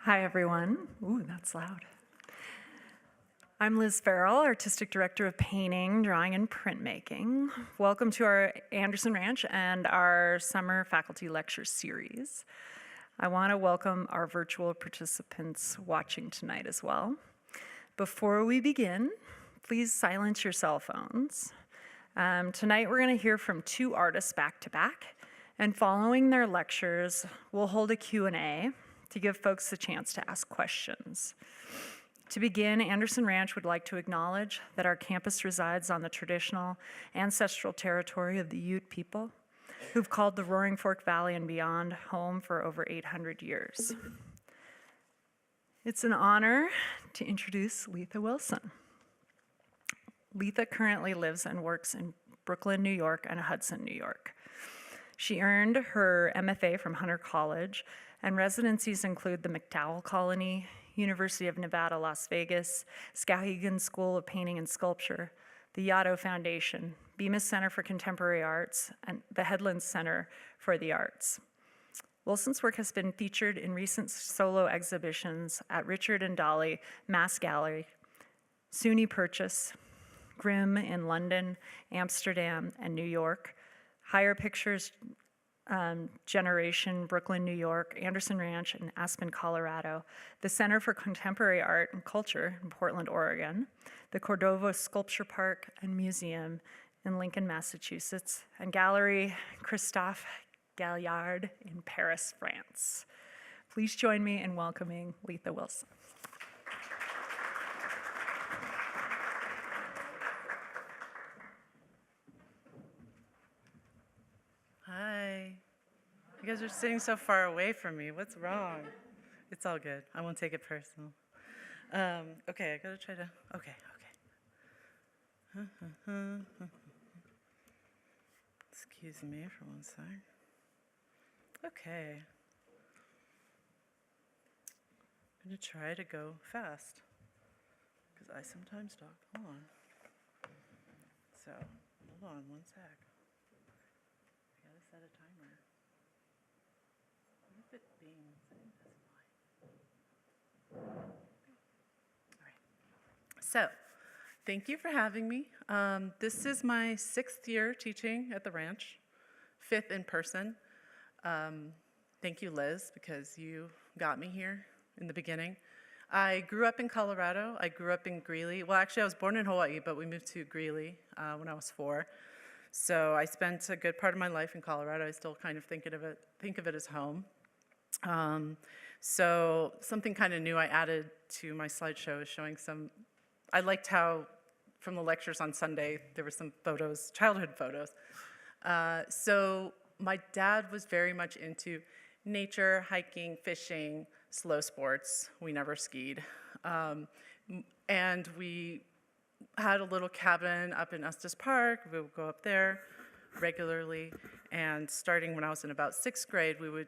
Hi, everyone. Ooh, that's loud. I'm Liz Farrell, Artistic Director of Painting, Drawing, and Printmaking. Welcome to our Anderson Ranch and our Summer Faculty Lecture Series. I want to welcome our virtual participants watching tonight as well. Before we begin, please silence your cell phones. Tonight we're going to hear from two artists back to back, and following their lectures, we'll hold a Q&A to give folks the chance to ask questions. To begin, Anderson Ranch would like to acknowledge that our campus resides on the traditional ancestral territory of the Ute people, who've called the Roaring Fork Valley and beyond home for over 800 years. It's an honor to introduce Letha Wilson. Letha currently lives and works in Brooklyn, New York, and Hudson, New York. She earned her MFA from Hunter College, and residencies include the McDowell Colony, University of Nevada, Las Vegas, Skowhegan School of Painting and Sculpture, the Yaddo Foundation, Bemis Center for Contemporary Arts, and the Headlands Center for the Arts. Wilson's work has been featured in recent solo exhibitions at Richard and Dolly Mass Gallery, SUNY Purchase, Grimm in London, Amsterdam, and New York, Higher Pictures Generation, Brooklyn, New York, Anderson Ranch, and Aspen, Colorado, the Center for Contemporary Art and Culture in Portland, Oregon, the Cordova Sculpture Park and Museum in Lincoln, Massachusetts, and Gallery Christophe Galliard in Paris, France. Please join me in welcoming Letha Wilson. Hi. You guys are sitting so far away from me. What's wrong? It's all good. I won't take it personal. Okay, I gotta try to. Okay. Excuse me for one sec. Okay. I'm gonna try to go fast because I sometimes talk. Hold on. So, hold on one sec. I gotta set a timer. What if it beings? I think that's fine. All right. So, thank you for having me. This is my 6th year teaching at the ranch, 5th in person. Thank you, Liz, because you got me here in the beginning. I grew up in Colorado. I grew up in Greeley. Well, actually, I was born in Hawaii, but we moved to Greeley when I was 4. So I spent a good part of my life in Colorado. I still kind of think of it as home. So something kind of new I added to my slideshow is showing some. I liked how from the lectures on Sunday there were some photos, childhood photos. So my dad was very much into nature, hiking, fishing, slow sports. We never skied, and we had a little cabin up in Estes Park. We would go up there regularly, and starting when I was in about 6th grade, we would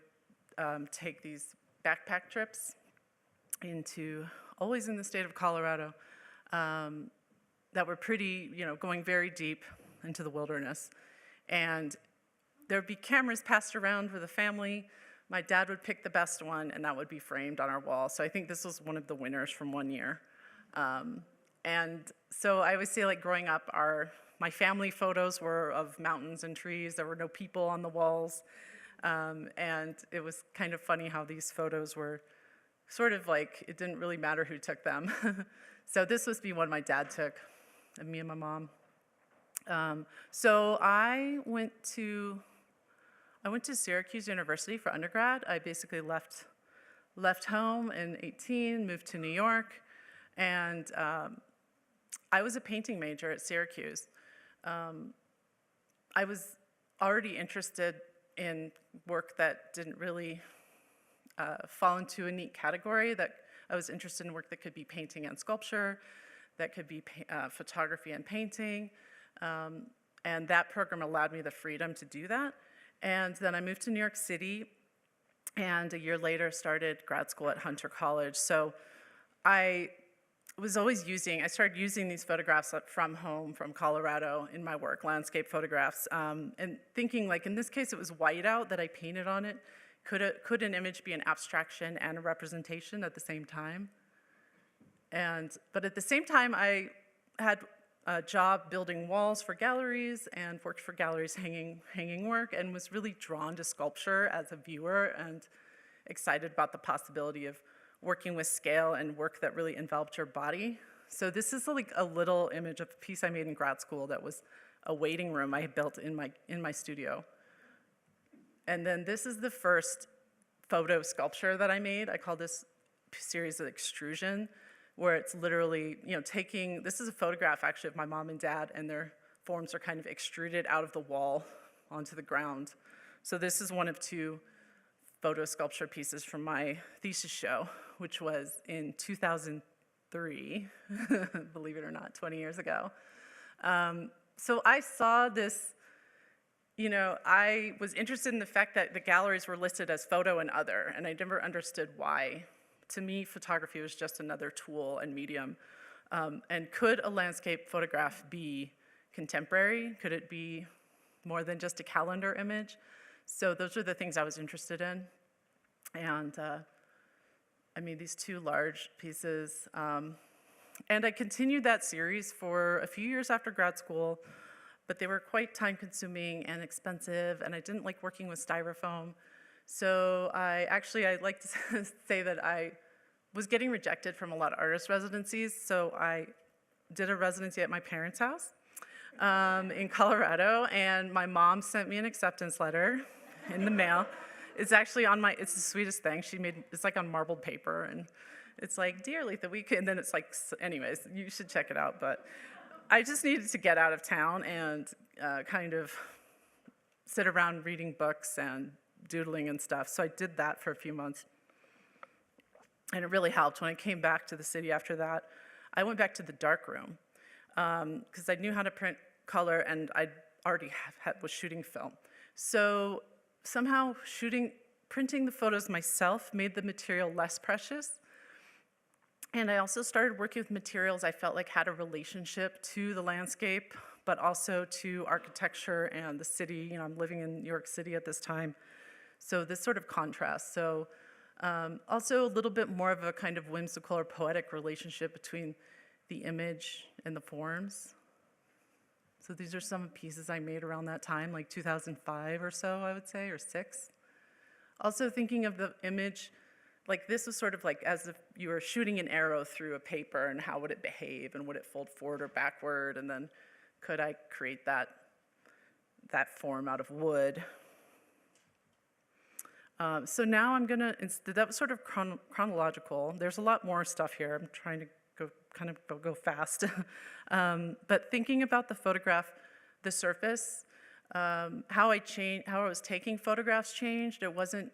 take these backpack trips always in the state of Colorado, that were pretty, going very deep into the wilderness. And there'd be cameras passed around with the family. My dad would pick the best one, and that would be framed on our wall. So I think this was one of the winners from one year. And so I always say, like, growing up, my family photos were of mountains and trees. There were no people on the walls. And it was kind of funny how these photos were sort of like, it didn't really matter who took them. So this was the one my dad took, of me and my mom. So I went to Syracuse University for undergrad. I basically left home in 18, moved to New York, and I was a painting major at Syracuse. I was already interested in work that didn't really fall into a neat category. That I was interested in work that could be painting and sculpture, that could be photography and painting, and that program allowed me the freedom to do that. And then I moved to New York City, and a year later started grad school at Hunter College. So I started using these photographs from home, from Colorado, in my work, landscape photographs, and thinking, like, in this case, it was whiteout that I painted on it, could an image be an abstraction and a representation at the same time? But at the same time, I had a job building walls for galleries and worked for galleries hanging work, and was really drawn to sculpture as a viewer and excited about the possibility of working with scale and work that really enveloped your body. So this is like a little image of a piece I made in grad school that was a waiting room I built in my studio. And then this is the first photo sculpture that I made. I call this series of extrusion, where it's literally, this is a photograph actually of my mom and dad, and their forms are kind of extruded out of the wall onto the ground. So this is one of two photo sculpture pieces from my thesis show, which was in 2003, believe it or not, 20 years ago. So I saw this, I was interested in the fact that the galleries were listed as photo and other, and I never understood why. To me, photography was just another tool and medium. And could a landscape photograph be contemporary? Could it be more than just a calendar image? So those are the things I was interested in. And I made these two large pieces. And I continued that series for a few years after grad school, but they were quite time-consuming and expensive, and I didn't like working with styrofoam. So I'd like to say that I was getting rejected from a lot of artist residencies, so I did a residency at my parents' house in Colorado, and my mom sent me an acceptance letter in the mail. It's actually it's the sweetest thing. It's like on marbled paper, and it's like, "Dear Letha, and then it's like, anyways, you should check it out, but I just needed to get out of town and kind of sit around reading books and doodling and stuff. So I did that for a few months. And it really helped. When I came back to the city after that, I went back to the darkroom because I knew how to print color, and I already was shooting film. So somehow printing the photos myself made the material less precious. And I also started working with materials I felt like had a relationship to the landscape, but also to architecture and the city. I'm living in New York City at this time. So this sort of contrast. So also a little bit more of a kind of whimsical or poetic relationship between the image and the forms. So these are some pieces I made around that time, like 2005 or so, I would say, or 6. Also thinking of the image, like this was sort of like as if you were shooting an arrow through a paper, and how would it behave, and would it fold forward or backward, and then could I create that form out of wood? So now I'm gonna, that was sort of chronological. There's a lot more stuff here. I'm trying to go fast. But thinking about the photograph, the surface, how I was taking photographs changed. It wasn't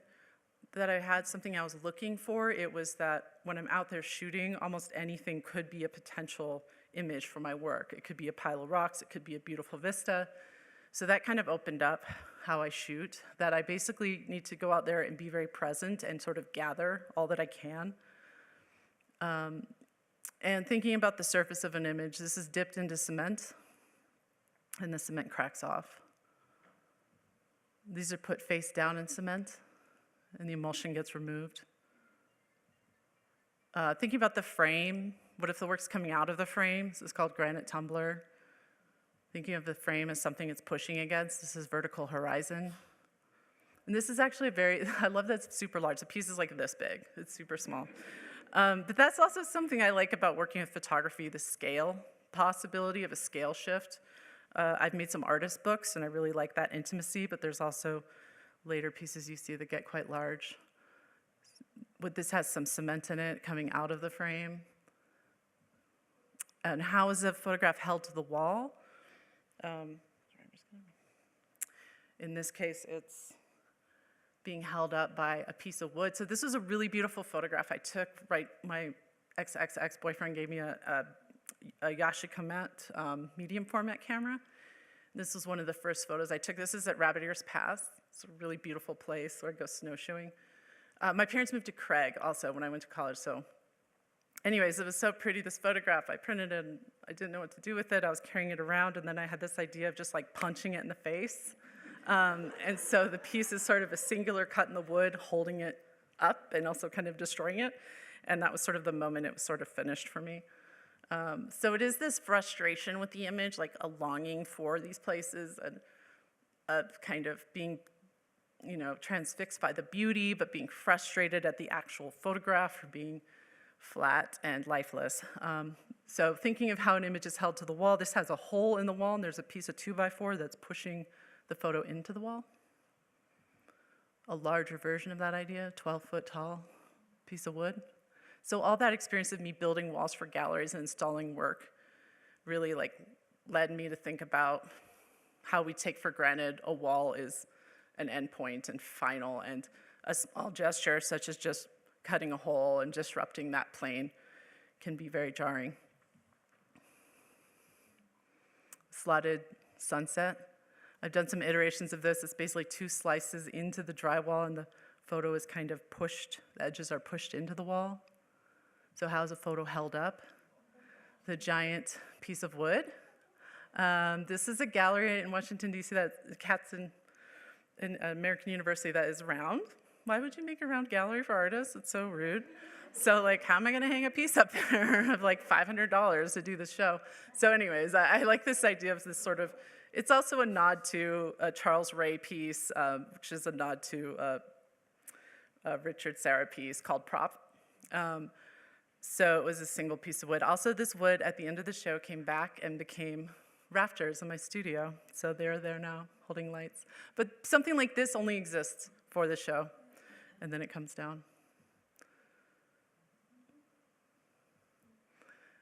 that I had something I was looking for. It was that when I'm out there shooting, almost anything could be a potential image for my work. It could be a pile of rocks. It could be a beautiful vista. So that kind of opened up how I shoot, that I basically need to go out there and be very present and sort of gather all that I can. And thinking about the surface of an image, this is dipped into cement, and the cement cracks off. These are put face down in cement, and the emulsion gets removed. Thinking about the frame, what if the work's coming out of the frame? This is called granite tumbler. Thinking of the frame as something it's pushing against. This is vertical horizon. And this is actually I love that it's super large. The piece is like this big. It's super small. But that's also something I like about working with photography, the scale possibility of a scale shift. I've made some artist books, and I really like that intimacy, but there's also later pieces you see that get quite large. This has some cement in it coming out of the frame. And how is the photograph held to the wall? In this case, it's being held up by a piece of wood. So this was a really beautiful photograph I took. My ex-boyfriend gave me a Yashica medium format camera. This was one of the first photos I took. This is at Rabbit Ears Pass. It's a really beautiful place where I go snowshoeing. My parents moved to Craig also when I went to college, so anyways, it was so pretty, this photograph. I printed it, and I didn't know what to do with it. I was carrying it around, and then I had this idea of just like punching it in the face. And so the piece is sort of a singular cut in the wood, holding it up and also kind of destroying it. And that was sort of the moment it was sort of finished for me. So it is this frustration with the image, like a longing for these places and of kind of being, transfixed by the beauty, but being frustrated at the actual photograph for being flat and lifeless. So thinking of how an image is held to the wall, this has a hole in the wall, and there's a piece of 2x4 that's pushing the photo into the wall. A larger version of that idea, 12-foot tall piece of wood. So all that experience of me building walls for galleries and installing work really led me to think about how we take for granted a wall is an endpoint and final, and a small gesture such as just cutting a hole and disrupting that plane can be very jarring. Slotted sunset. I've done some iterations of this. It's basically 2 slices into the drywall, and the photo is kind of pushed, the edges are pushed into the wall. So how's a photo held up? The giant piece of wood. This is a gallery in Washington, D.C. that Cats in American University that is round. Why would you make a round gallery for artists? It's so rude. So how am I gonna hang a piece up there of $500 to do the show? So anyways, I like this idea of this sort of, it's also a nod to a Charles Ray piece, which is a nod to a Richard Serra piece called Prop. So it was a single piece of wood. Also, this wood at the end of the show came back and became rafters in my studio. So they're there now, holding lights. But something like this only exists for the show, and then it comes down.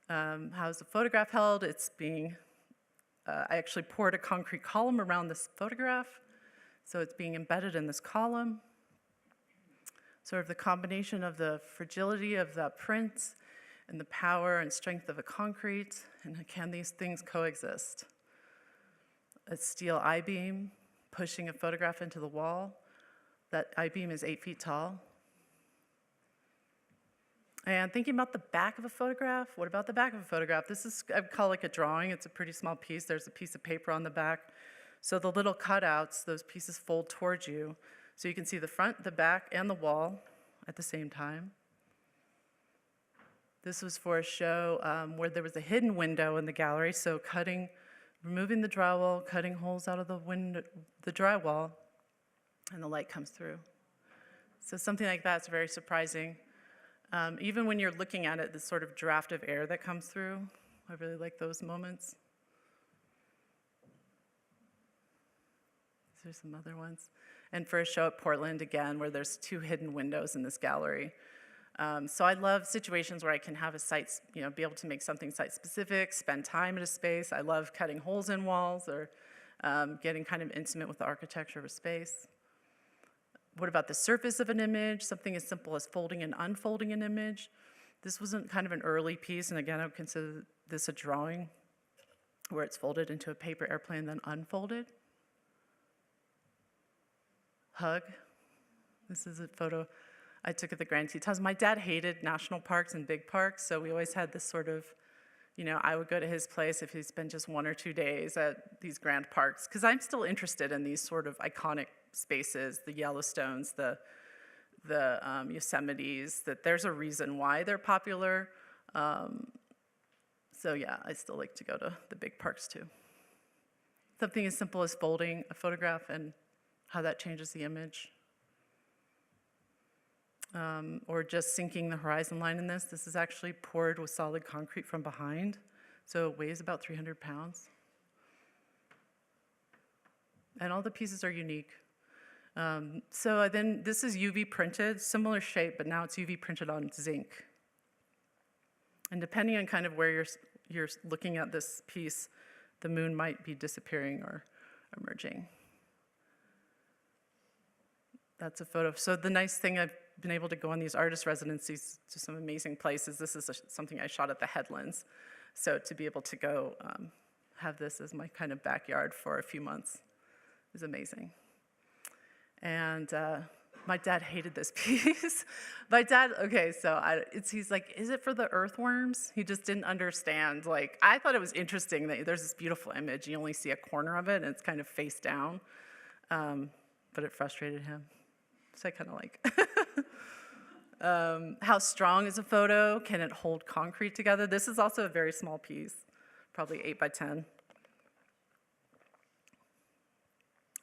How's the photograph held? It's being, I actually poured a concrete column around this photograph, so it's being embedded in this column. Sort of the combination of the fragility of the print and the power and strength of the concrete, and can these things coexist? A steel I-beam pushing a photograph into the wall. That I-beam is 8 feet tall. And thinking about the back of a photograph, what about the back of a photograph? This is, I would call a drawing. It's a pretty small piece. There's a piece of paper on the back. So the little cutouts, those pieces fold towards you. So you can see the front, the back, and the wall at the same time. This was for a show where there was a hidden window in the gallery, so removing the drywall, cutting holes out of the drywall, and the light comes through. So something like that's very surprising. Even when you're looking at it, the sort of draft of air that comes through, I really like those moments. These are some other ones. And for a show at Portland, again, where there's 2 hidden windows in this gallery. So I love situations where I can have a site, be able to make something site-specific, spend time at a space. I love cutting holes in walls or getting kind of intimate with the architecture of a space. What about the surface of an image? Something as simple as folding and unfolding an image. This was kind of an early piece, and again, I would consider this a drawing where it's folded into a paper airplane, then unfolded. Hug. This is a photo I took at the Grand Tetons. My dad hated national parks and big parks, so we always had this sort of, I would go to his place if he spent just 1 or 2 days at these grand parks, because I'm still interested in these sort of iconic spaces, the Yellowstones, the Yosemites, that there's a reason why they're popular. So yeah, I still like to go to the big parks too. Something as simple as folding a photograph and how that changes the image. Or just sinking the horizon line in this. This is actually poured with solid concrete from behind, so it weighs about 300 pounds. And all the pieces are unique. So then this is UV printed, similar shape, but now it's UV printed on zinc. And depending on kind of where you're looking at this piece, the moon might be disappearing or emerging. That's a photo. So the nice thing, I've been able to go on these artist residencies to some amazing places. This is something I shot at the Headlands. So to be able to go have this as my kind of backyard for a few months is amazing. And my dad hated this piece. My dad, okay, so he's like, is it for the earthworms? He just didn't understand. I thought it was interesting that there's this beautiful image. You only see a corner of it, and it's kind of face down. but it frustrated him. So I kind of like. How strong is a photo? Can it hold concrete together? This is also a very small piece, probably 8 by 10.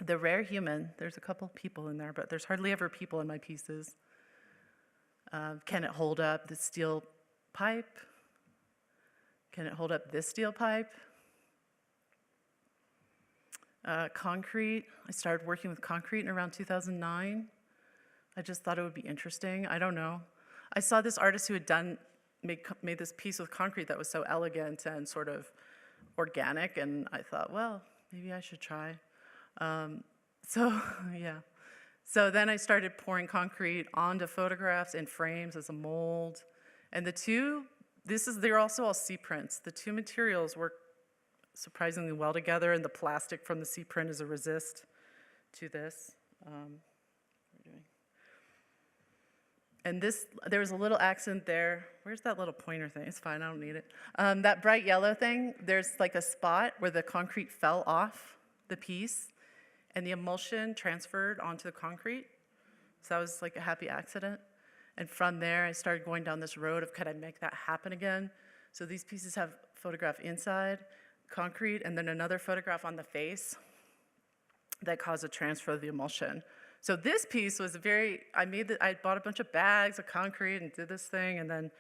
The rare human, there's a couple people in there, but there's hardly ever people in my pieces. Can it hold up the steel pipe? Can it hold up this steel pipe? Concrete, I started working with concrete in around 2009. I just thought it would be interesting. I don't know. I saw this artist who had made this piece with concrete that was so elegant and sort of organic, and I thought, well, maybe I should try. Yeah. So then I started pouring concrete onto photographs and frames as a mold. And they're also all C prints. The two materials work surprisingly well together, and the plastic from the C print is a resist to this. And there was a little accent there. Where's that little pointer thing? It's fine, I don't need it. That bright yellow thing, there's like a spot where the concrete fell off the piece, and the emulsion transferred onto the concrete. So that was like a happy accident. And from there, I started going down this road of, could I make that happen again? So these pieces have photograph inside, concrete, and then another photograph on the face that caused a transfer of the emulsion. So this piece was I bought a bunch of bags of concrete and did this thing, and then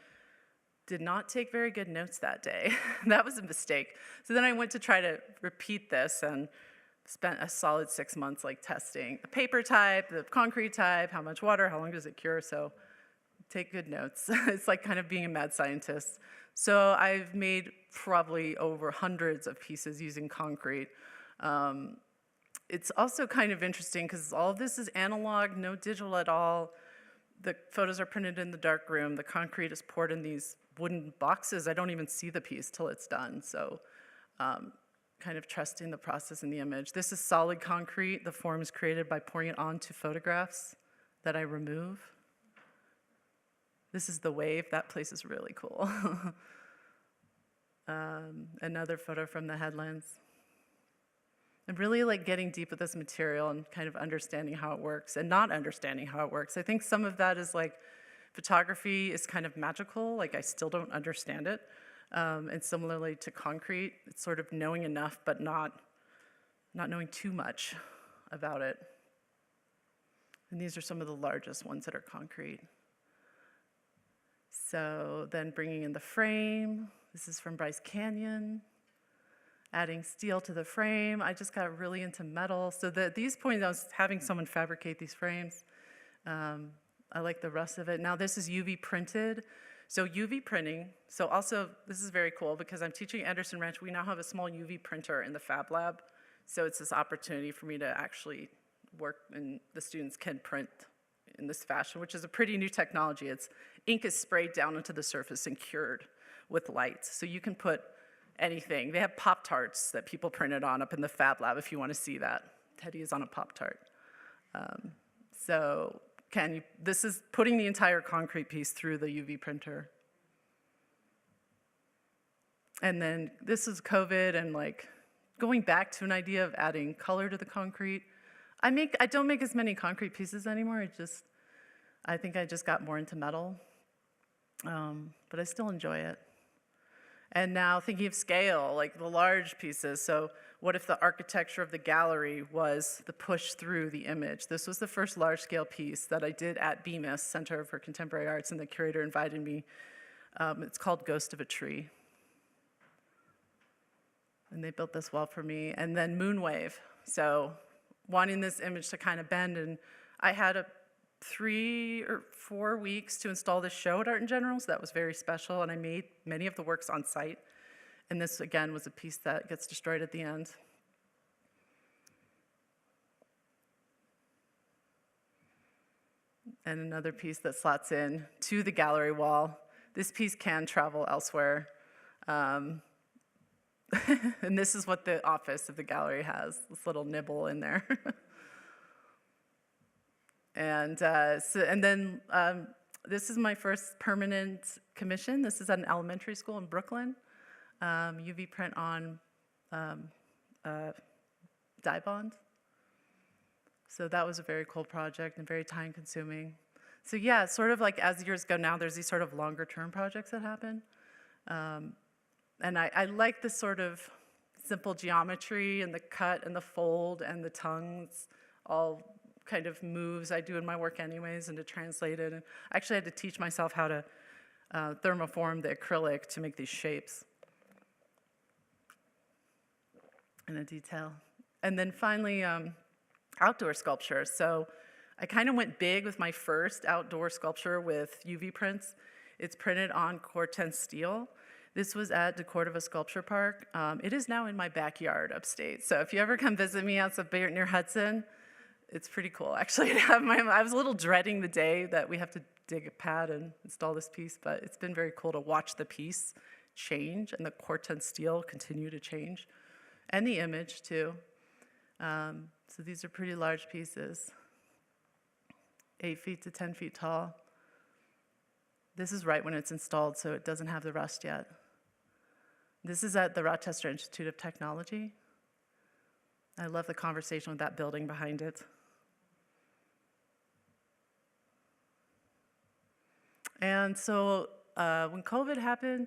did not take very good notes that day. That was a mistake. So then I went to try to repeat this and spent a solid 6 months like testing the paper type, the concrete type, how much water, how long does it cure, so take good notes. It's like kind of being a mad scientist. So I've made probably over hundreds of pieces using concrete. It's also kind of interesting because all of this is analog, no digital at all. The photos are printed in the dark room. The concrete is poured in these wooden boxes. I don't even see the piece till it's done. So kind of trusting the process in the image. This is solid concrete. The form is created by pouring it onto photographs that I remove. This is the wave. That place is really cool. Another photo from the headlands. I'm really like getting deep with this material and kind of understanding how it works and not understanding how it works. I think some of that is like photography is kind of magical, like I still don't understand it. And similarly to concrete, it's sort of knowing enough but not knowing too much about it. And these are some of the largest ones that are concrete. So then bringing in the frame. This is from Bryce Canyon. Adding steel to the frame. I just got really into metal. So at these points, I was having someone fabricate these frames. I like the rest of it. Now this is UV printed. So UV printing, so also this is very cool because I'm teaching at Anderson Ranch. We now have a small UV printer in the Fab Lab. So it's this opportunity for me to actually work and the students can print in this fashion, which is a pretty new technology. Ink is sprayed down into the surface and cured with light. So you can put anything. They have Pop-Tarts that people printed on up in the Fab Lab if you want to see that. Teddy is on a Pop-Tart. This is putting the entire concrete piece through the UV printer. And then this is COVID and like going back to an idea of adding color to the concrete. I don't make as many concrete pieces anymore. I think I just got more into metal. But I still enjoy it. And now thinking of scale, like the large pieces. So what if the architecture of the gallery was the push through the image? This was the first large scale piece that I did at Bemis, Center for Contemporary Arts, and the curator invited me. It's called Ghost of a Tree. And they built this wall for me. And then Moonwave. So wanting this image to kind of bend, and I had 3 or 4 weeks to install this show at Art in General, so that was very special, and I made many of the works on site. And this, again, was a piece that gets destroyed at the end. And another piece that slots in to the gallery wall. This piece can travel elsewhere. And this is what the office of the gallery has, this little nibble in there. And then this is my first permanent commission. This is at an elementary school in Brooklyn. UV print on dye bond. So that was a very cool project and very time consuming. So yeah, sort of like as years go now, there's these sort of longer term projects that happen. And I like this sort of simple geometry and the cut and the fold and the tongues, all kind of moves I do in my work anyways, and to translate it. And I actually had to teach myself how to thermoform the acrylic to make these shapes in a detail. And then finally, outdoor sculpture. So I kind of went big with my first outdoor sculpture with UV prints. It's printed on Kunc steel. This was at DeCordova Sculpture Park. It is now in my backyard upstate. So if you ever come visit me outside near Hudson, it's pretty cool. Actually, I was a little dreading the day that we have to dig a pad and install this piece, but it's been very cool to watch the piece change and the Kunc steel continue to change, and the image too. So these are pretty large pieces, 8 feet to 10 feet tall. This is right when it's installed, so it doesn't have the rust yet. This is at the Rochester Institute of Technology. I love the conversation with that building behind it. And so when COVID happened,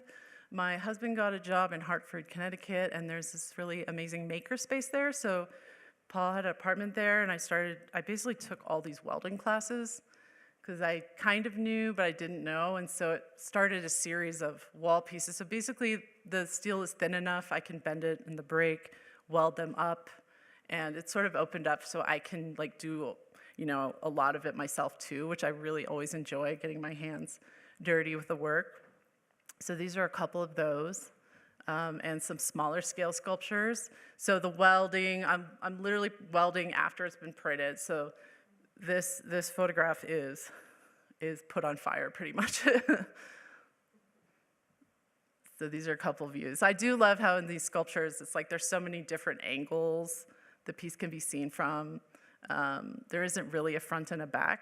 my husband got a job in Hartford, Connecticut, and there's this really amazing makerspace there. So Paul had an apartment there, and I basically took all these welding classes because I kind of knew, but I didn't know. And so it started a series of wall pieces. So basically, the steel is thin enough, I can bend it in the brake, weld them up, and it sort of opened up so I can like do, a lot of it myself too, which I really always enjoy, getting my hands dirty with the work. So these are a couple of those. And some smaller scale sculptures. So the welding, I'm literally welding after it's been printed. So this photograph is put on fire pretty much. So these are a couple views. I do love how in these sculptures, it's like there's so many different angles the piece can be seen from. There isn't really a front and a back.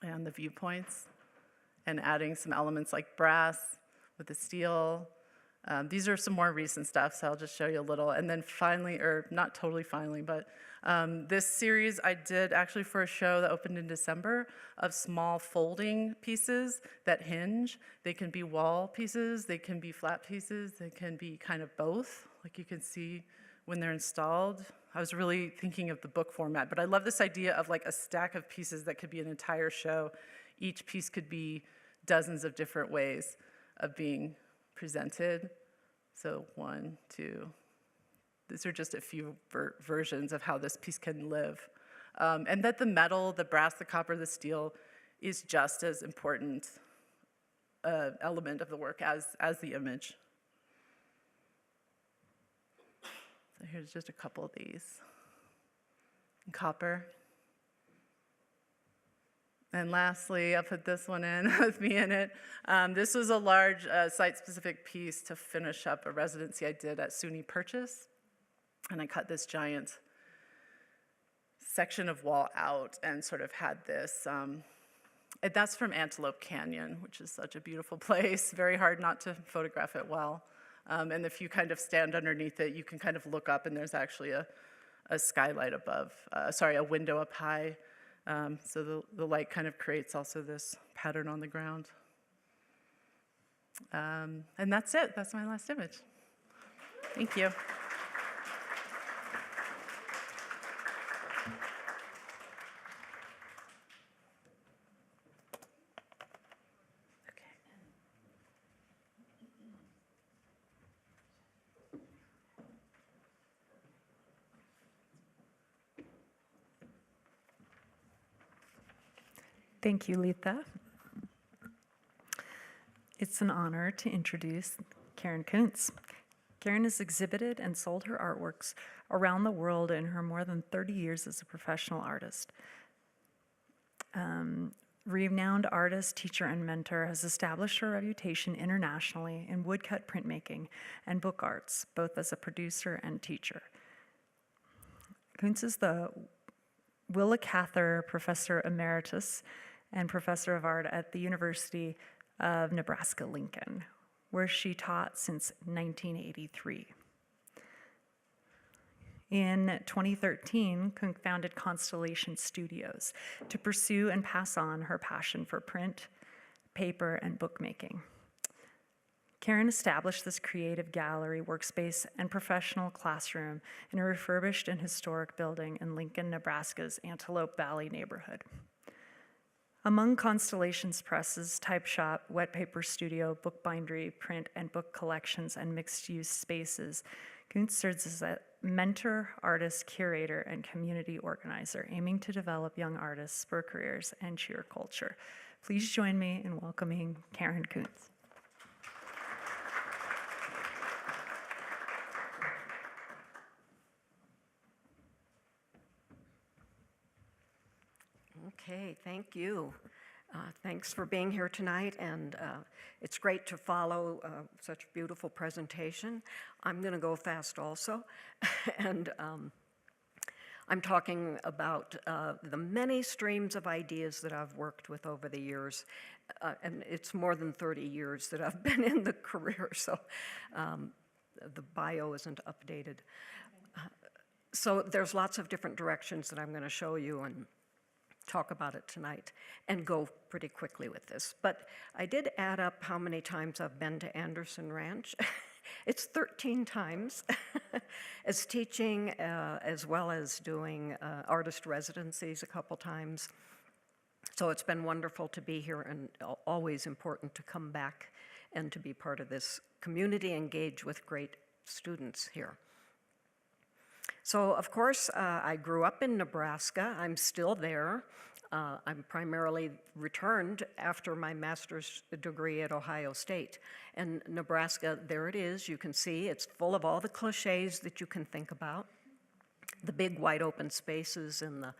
And the viewpoints. And adding some elements like brass with the steel. These are some more recent stuff, so I'll just show you a little. And then finally, or not totally finally, but this series I did actually for a show that opened in December of small folding pieces that hinge. They can be wall pieces, they can be flat pieces, they can be kind of both, like you can see when they're installed. I was really thinking of the book format, but I love this idea of like a stack of pieces that could be an entire show. Each piece could be dozens of different ways of being presented. So 1, 2, these are just a few versions of how this piece can live. And that the metal, the brass, the copper, the steel is just as important element of the work as the image. So here's just a couple of these. Copper. And lastly, I'll put this one in with me in it. This was a large site-specific piece to finish up a residency I did at SUNY Purchase. And I cut this giant section of wall out and sort of had this. And that's from Antelope Canyon, which is such a beautiful place. Very hard not to photograph it well. And if you kind of stand underneath it, you can kind of look up, and there's actually a skylight above, a window up high. So the light kind of creates also this pattern on the ground. And that's it. That's my last image. Thank you. Thank you, Letha. It's an honor to introduce Karen Kunc. Karen has exhibited and sold her artworks around the world in her more than 30 years as a professional artist. Renowned artist, teacher, and mentor, has established her reputation internationally in woodcut printmaking and book arts, both as a producer and teacher. Kunc is the Willa Cather Professor Emeritus and Professor of Art at the University of Nebraska-Lincoln, where she taught since 1983. In 2013, Kunc founded Constellation Studios to pursue and pass on her passion for print, paper, and bookmaking. Karen established this creative gallery, workspace, and professional classroom in a refurbished and historic building in Lincoln, Nebraska's Antelope Valley neighborhood. Among Constellation's presses, type shop, wet paper studio, bookbindery, print and book collections, and mixed-use spaces, Kunc serves as a mentor, artist, curator, and community organizer, aiming to develop young artists for careers and cheer culture. Please join me in welcoming Karen Kunc. Okay, thank you. Thanks for being here tonight, and it's great to follow such a beautiful presentation. I'm going to go fast also, and I'm talking about the many streams of ideas that I've worked with over the years, and it's more than 30 years that I've been in the career, so the bio isn't updated. So there's lots of different directions that I'm going to show you and talk about it tonight and go pretty quickly with this. But I did add up how many times I've been to Anderson Ranch. It's 13 times as teaching as well as doing artist residencies a couple times. So it's been wonderful to be here and always important to come back and to be part of this community, engage with great students here. So, of course, I grew up in Nebraska. I'm still there. I'm primarily returned after my master's degree at Ohio State. And Nebraska, there it is. You can see it's full of all the cliches that you can think about, the big wide open spaces and the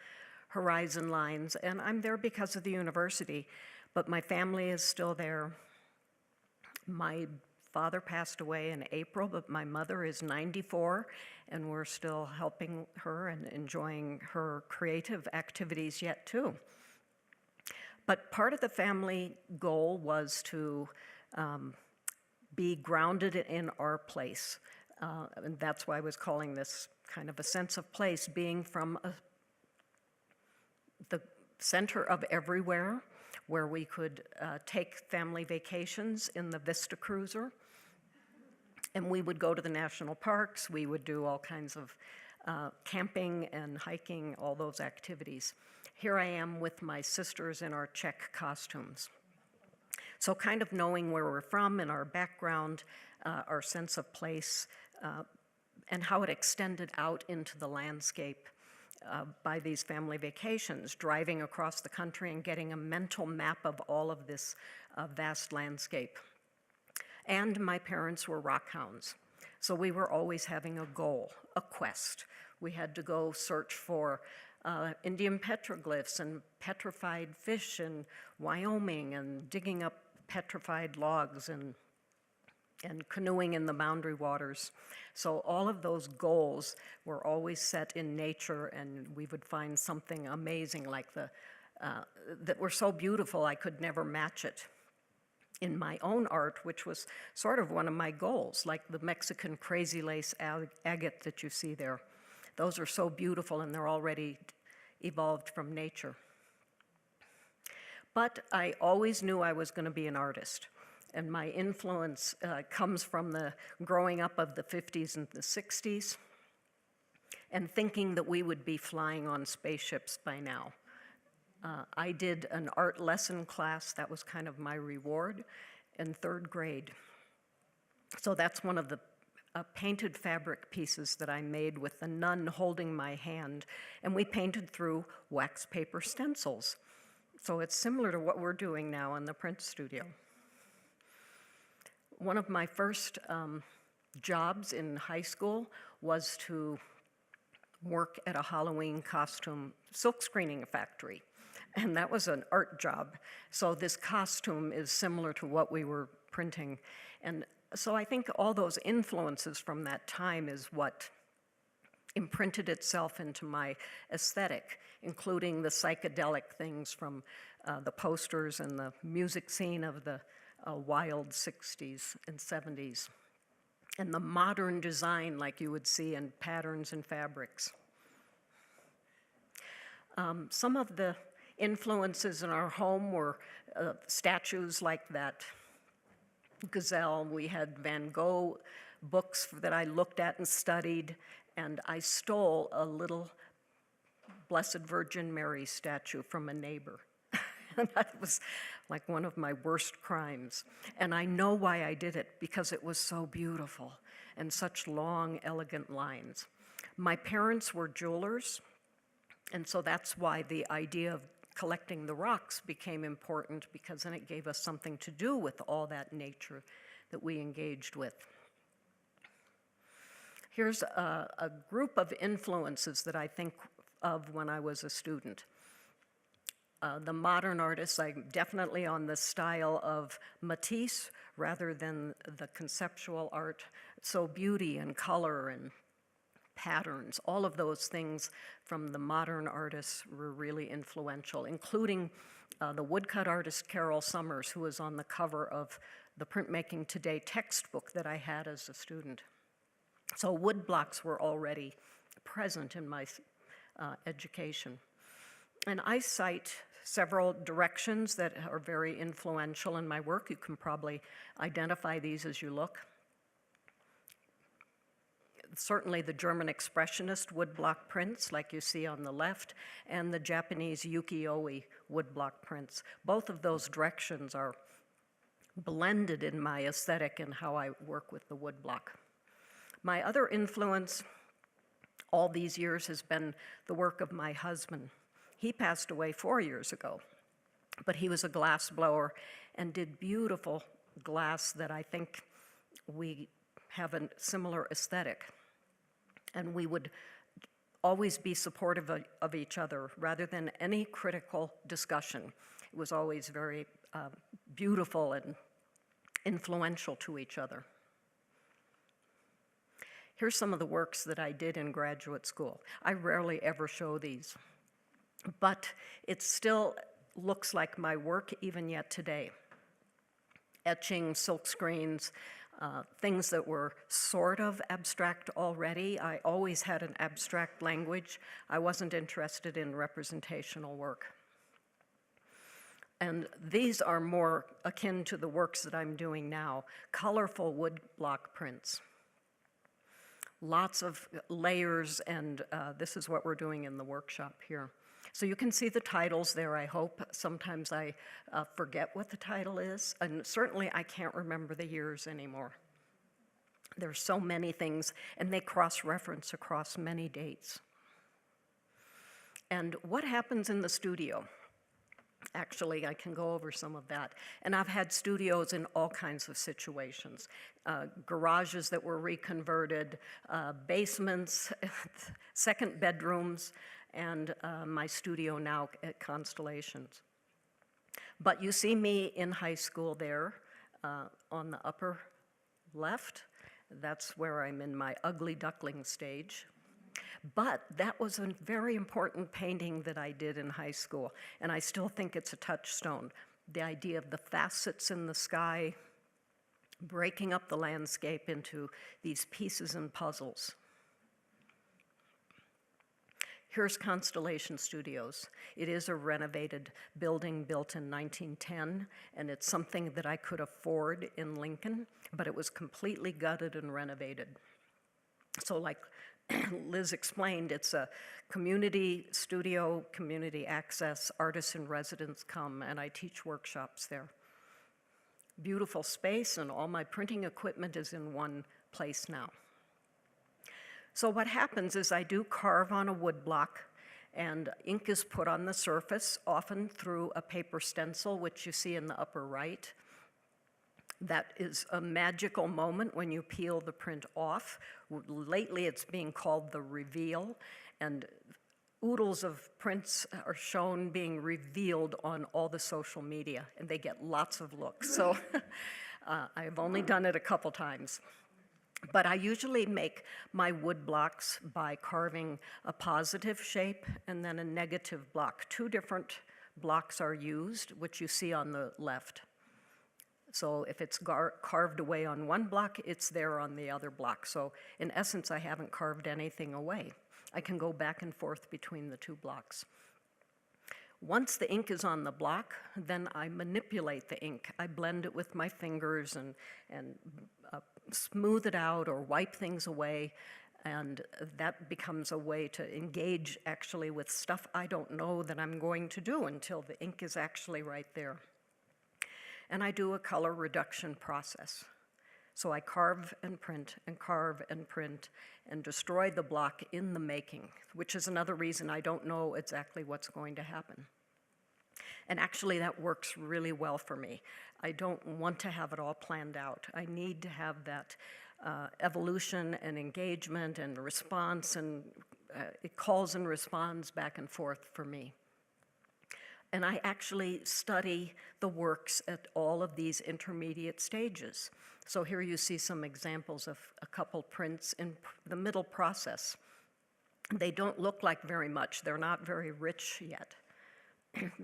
horizon lines. And I'm there because of the university, but my family is still there. My father passed away in April, but my mother is 94, and we're still helping her and enjoying her creative activities yet too. But part of the family goal was to be grounded in our place. And that's why I was calling this kind of a sense of place, being from the center of everywhere, where we could take family vacations in the Vista Cruiser. And we would go to the national parks, we would do all kinds of camping and hiking, all those activities. Here I am with my sisters in our Czech costumes. So kind of knowing where we're from and our background, our sense of place, and how it extended out into the landscape by these family vacations, driving across the country and getting a mental map of all of this vast landscape. And my parents were rock hounds, so we were always having a goal, a quest. We had to go search for Indian petroglyphs and petrified fish in Wyoming and digging up petrified logs and canoeing in the boundary waters. So all of those goals were always set in nature, and we would find something amazing like that were so beautiful I could never match it in my own art, which was sort of one of my goals, like the Mexican crazy lace agate that you see there. Those are so beautiful, and they're already evolved from nature. But I always knew I was going to be an artist, and my influence comes from the growing up of the 50s and the 60s, and thinking that we would be flying on spaceships by now. I did an art lesson class, that was kind of my reward, in 3rd grade. So that's one of the painted fabric pieces that I made with the nun holding my hand, and we painted through wax paper stencils. So it's similar to what we're doing now in the print studio. One of my first jobs in high school was to work at a Halloween costume silk screening factory. And that was an art job. So this costume is similar to what we were printing. And so I think all those influences from that time is what imprinted itself into my aesthetic, including the psychedelic things from the posters and the music scene of the wild 60s and 70s. and the modern design like you would see in patterns and fabrics. Some of the influences in our home were statues like that gazelle. We had Van Gogh books that I looked at and studied, and I stole a little Blessed Virgin Mary statue from a neighbor. And that was like one of my worst crimes. And I know why I did it, because it was so beautiful and such long, elegant lines. My parents were jewelers, and so that's why the idea of collecting the rocks became important, because then it gave us something to do with all that nature that we engaged with. Here's a group of influences that I think of when I was a student. The modern artists, I'm definitely on the style of Matisse rather than the conceptual art. So beauty and color and patterns, all of those things from the modern artists were really influential, including the woodcut artist Carol Summers, who was on the cover of the Printmaking Today textbook that I had as a student. So wood blocks were already present in my education. And I cite several directions that are very influential in my work. You can probably identify these as you look. Certainly the German expressionist woodblock prints, like you see on the left, and the Japanese ukiyo-e woodblock prints. Both of those directions are blended in my aesthetic and how I work with the woodblock. My other influence all these years has been the work of my husband. He passed away 4 years ago, but he was a glass blower and did beautiful glass that I think we have a similar aesthetic. And we would always be supportive of each other rather than any critical discussion. It was always very beautiful and influential to each other. Here's some of the works that I did in graduate school. I rarely ever show these, but it still looks like my work even yet today. Etching, silk screens, things that were sort of abstract already. I always had an abstract language. I wasn't interested in representational work. And these are more akin to the works that I'm doing now, colorful woodblock prints. Lots of layers, and this is what we're doing in the workshop here. So you can see the titles there, I hope. Sometimes I forget what the title is, and certainly I can't remember the years anymore. There's so many things, and they cross-reference across many dates. And what happens in the studio? Actually, I can go over some of that. And I've had studios in all kinds of situations. Garages that were reconverted, basements, second bedrooms, and my studio now at Constellations. But you see me in high school there on the upper left. That's where I'm in my ugly duckling stage. But that was a very important painting that I did in high school, and I still think it's a touchstone. The idea of the facets in the sky, breaking up the landscape into these pieces and puzzles. Here's Constellation Studios. It is a renovated building built in 1910, and it's something that I could afford in Lincoln, but it was completely gutted and renovated. So like Liz explained, it's a community studio, community access, artists in residence come, and I teach workshops there. Beautiful space, and all my printing equipment is in one place now. So what happens is I do carve on a wood block, and ink is put on the surface, often through a paper stencil, which you see in the upper right. That is a magical moment when you peel the print off. Lately, it's being called the reveal, and oodles of prints are shown being revealed on all the social media, and they get lots of looks. So I've only done it a couple times. But I usually make my wood blocks by carving a positive shape and then a negative block. Two different blocks are used, which you see on the left. So if it's carved away on one block, it's there on the other block. So in essence, I haven't carved anything away. I can go back and forth between the two blocks. Once the ink is on the block, then I manipulate the ink. I blend it with my fingers and smooth it out or wipe things away, and that becomes a way to engage actually with stuff I don't know that I'm going to do until the ink is actually right there. And I do a color reduction process. So I carve and print and destroy the block in the making, which is another reason I don't know exactly what's going to happen. And actually that works really well for me. I don't want to have it all planned out. I need to have that evolution and engagement and response, and it calls and responds back and forth for me. And I actually study the works at all of these intermediate stages. So here you see some examples of a couple prints in the middle process. They don't look like very much. They're not very rich yet.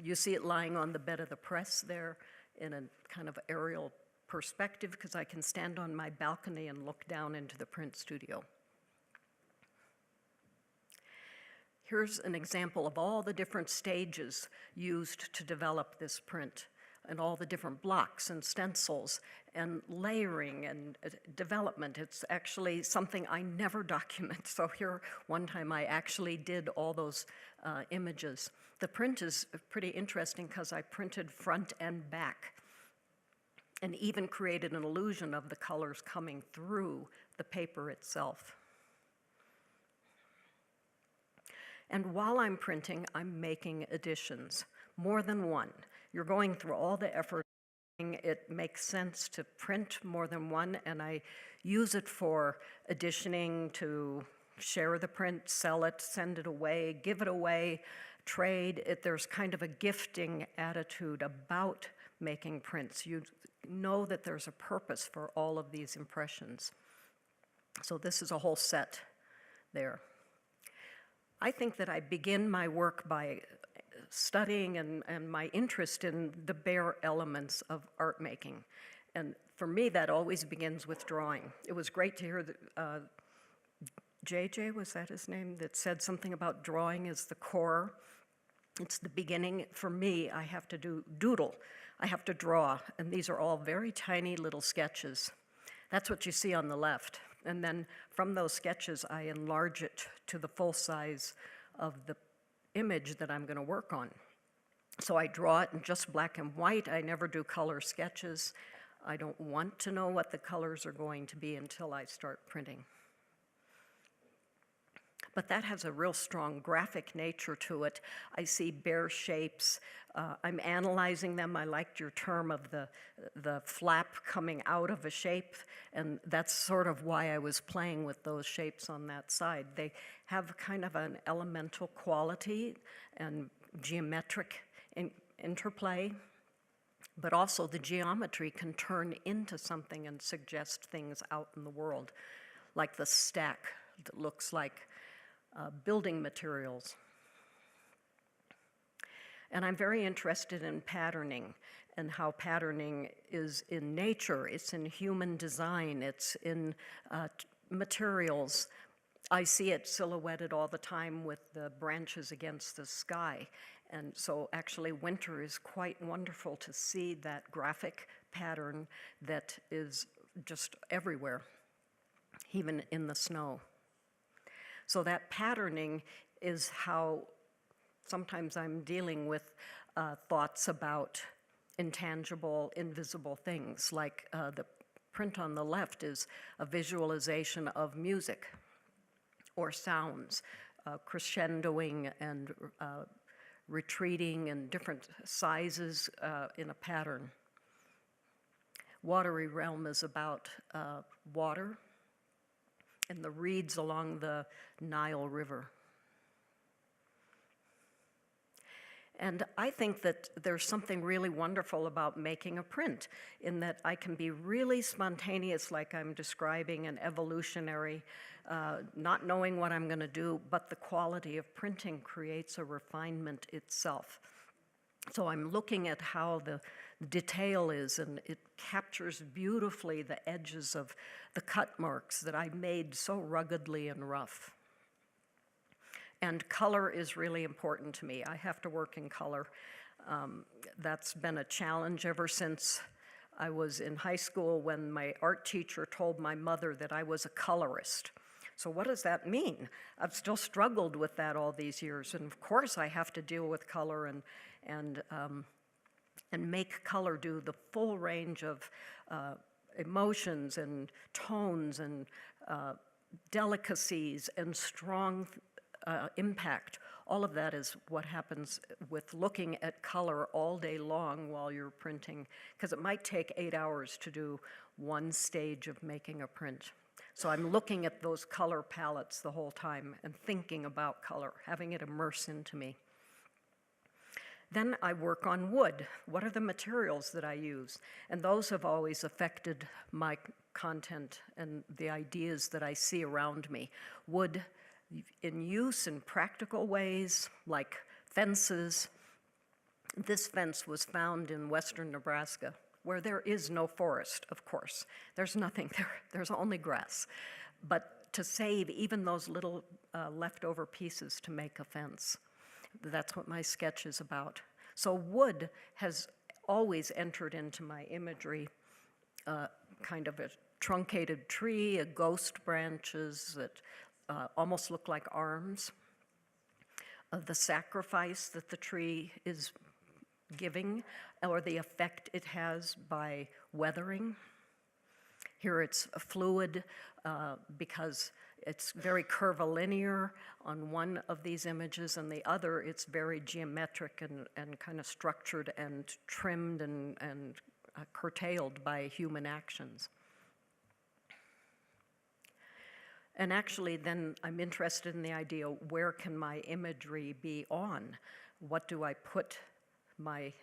You see it lying on the bed of the press there in a kind of aerial perspective because I can stand on my balcony and look down into the print studio. Here's an example of all the different stages used to develop this print, and all the different blocks and stencils and layering and development. It's actually something I never document. So here, one time I actually did all those images. The print is pretty interesting because I printed front and back and even created an illusion of the colors coming through the paper itself. And while I'm printing, I'm making additions, more than one. You're going through all the effort. It makes sense to print more than one, and I use it for additioning, to share the print, sell it, send it away, give it away, trade. There's kind of a gifting attitude about making prints. You know that there's a purpose for all of these impressions. So this is a whole set there. I think that I begin my work by studying and my interest in the bare elements of art making. And for me, that always begins with drawing. It was great to hear that JJ, was that his name, that said something about drawing as the core. It's the beginning. For me, I have to doodle. I have to draw, and these are all very tiny little sketches. That's what you see on the left. And then from those sketches, I enlarge it to the full size of the image that I'm going to work on. So I draw it in just black and white. I never do color sketches. I don't want to know what the colors are going to be until I start printing. But that has a real strong graphic nature to it. I see bare shapes. I'm analyzing them. I liked your term of the flap coming out of a shape, and that's sort of why I was playing with those shapes on that side. They have kind of an elemental quality and geometric interplay, but also the geometry can turn into something and suggest things out in the world, like the stack that looks like building materials. And I'm very interested in patterning and how patterning is in nature, it's in human design, it's in materials. I see it silhouetted all the time with the branches against the sky. And so actually winter is quite wonderful to see that graphic pattern that is just everywhere, even in the snow. So that patterning is how sometimes I'm dealing with thoughts about intangible, invisible things, like the print on the left is a visualization of music or sounds, crescendoing and retreating in different sizes in a pattern. Watery Realm is about water and the reeds along the Nile River. And I think that there's something really wonderful about making a print, in that I can be really spontaneous, like I'm describing an evolutionary, not knowing what I'm going to do, but the quality of printing creates a refinement itself. So I'm looking at how the detail is, and it captures beautifully the edges of the cut marks that I made so ruggedly and rough. And color is really important to me. I have to work in color. That's been a challenge ever since I was in high school, when my art teacher told my mother that I was a colorist. So what does that mean? I've still struggled with that all these years, and of course I have to deal with color and make color do the full range of emotions and tones and delicacies and strong impact. All of that is what happens with looking at color all day long while you're printing, because it might take 8 hours to do one stage of making a print. So I'm looking at those color palettes the whole time and thinking about color, having it immerse into me. Then I work on wood. What are the materials that I use? And those have always affected my content and the ideas that I see around me. Wood in use in practical ways, like fences. This fence was found in western Nebraska, where there is no forest, of course. There's nothing there, there's only grass. But to save even those little leftover pieces to make a fence, that's what my sketch is about. So wood has always entered into my imagery, kind of a truncated tree, a ghost branches that almost look like arms, the sacrifice that the tree is giving, or the effect it has by weathering. Here it's a fluid because it's very curvilinear on one of these images, and the other it's very geometric and kind of structured and trimmed and curtailed by human actions. And actually then I'm interested in the idea, where can my imagery be on? What do I put my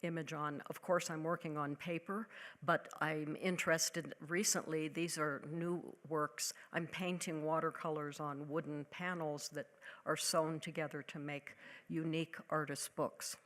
image on? Of course, I'm working on paper, but I'm interested recently, these are new works, I'm painting watercolors on wooden panels that are sewn together to make unique artist books.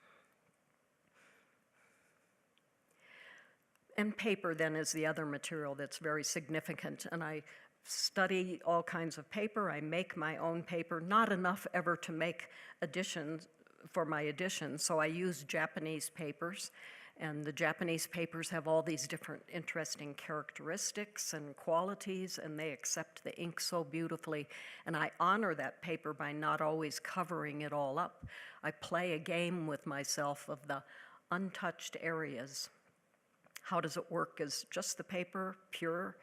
And paper then is the other material that's very significant, and I study all kinds of paper. I make my own paper, not enough ever to make editions for my editions, so I use Japanese papers, and the Japanese papers have all these different interesting characteristics and qualities, and they accept the ink so beautifully, and I honor that paper by not always covering it all up. I play a game with myself of the untouched areas. How does it work? Is just the paper pure,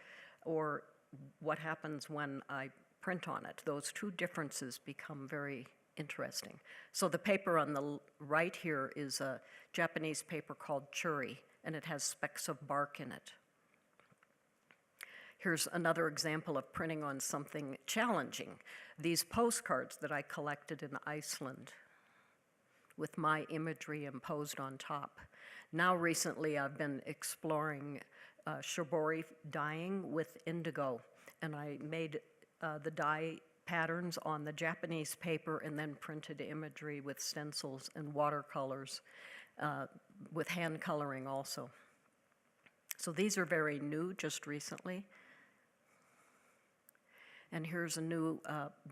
or what happens when I print on it? Those two differences become very interesting. So the paper on the right here is a Japanese paper called churi, and it has specks of bark in it. Here's another example of printing on something challenging. These postcards that I collected in Iceland with my imagery imposed on top. Now recently I've been exploring shibori dyeing with indigo, and I made the dye patterns on the Japanese paper and then printed imagery with stencils and watercolors, with hand coloring also. So these are very new, just recently. And here's a new